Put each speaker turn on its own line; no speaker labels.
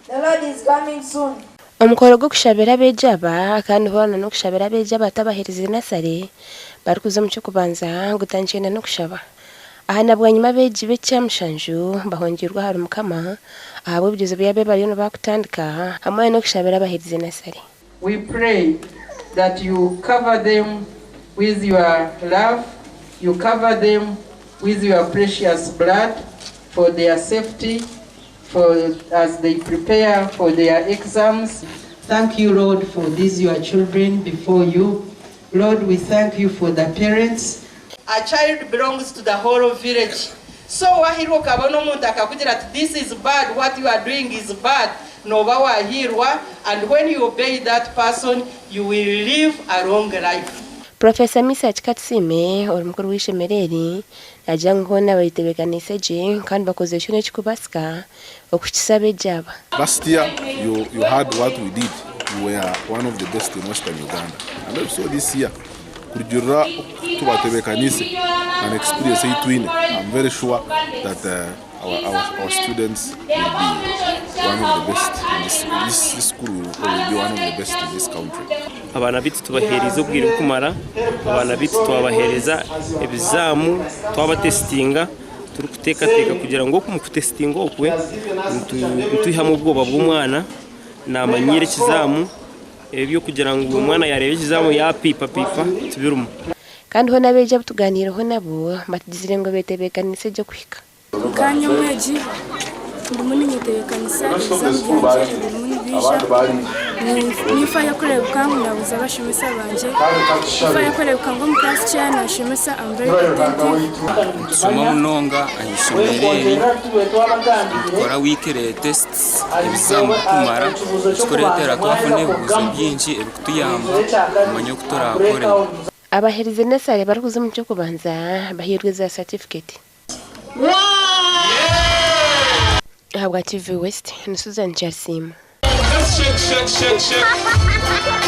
The Lord is coming soon.
Omukoro gwo kushabira bejaba kandi hona no kushabira bejaba tabahiriza nasare bari kuza mu cyo kubanza gutangira no kushaba. Aha nabwanyuma bejibe cyamushanju bahongirwa hari mukama abo byizo byabe bari no bakutandika hamwe no kushabira bahiriza nasare.
We pray that you cover them with your love, you cover them with your precious blood for their safety, as they prepare for their exams. Thank you, Lord, for these your children before you. Lord, we thank you for the parents. A child belongs to the whole village. So wahirwa kabona umuntu akakugira ati this is bad, what you are doing is bad. Nova wahirwa, and when you obey that person, you will live a long life.
Professor Misa Chikatsime or mukuru w'ishemereri ajyango n'abayitebekanise je kandi bakoze cyone cy'kubaska okukisabe jaba.
Last year you had what we did. You were one of the best in Western Uganda. And also this year kujura tubatebekanise an experience itwine. I'm very sure that our students will be one of the best in this school will probably be one of the best in this country.
Abaana bitu tubahereza ubwira kumara, abaana bitu tubahereza ebizamu twabatestinga turi kutekateka kugira ngo kumukutestinga okwe ntuyihamu ubwoba bw'umwana namanyire kizamu ebyo kugira ngo umwana yarebe kizamu yapipa tubirumu.
Kandi hona beje tuganiraho nabo batizire ngo betebekanise je kwika.
Kanya mweji ndumuni nitebekanisa zamujanje ndumuni bisha nifa yakorewe kangu nabuza bashimisa banje nifa yakorewe kangu mu class cyane ashimisa ambre
soma munonga ahishomereri kora weekly tests ebizamu kumara tukoretera twafune ubuzo byinshi ebikutuyamba umanyo kutora akore
abaherize nesare bari kuza mu cyo kubanza bahirwe za certificate. Habwa TV West, ni Susan Sheema.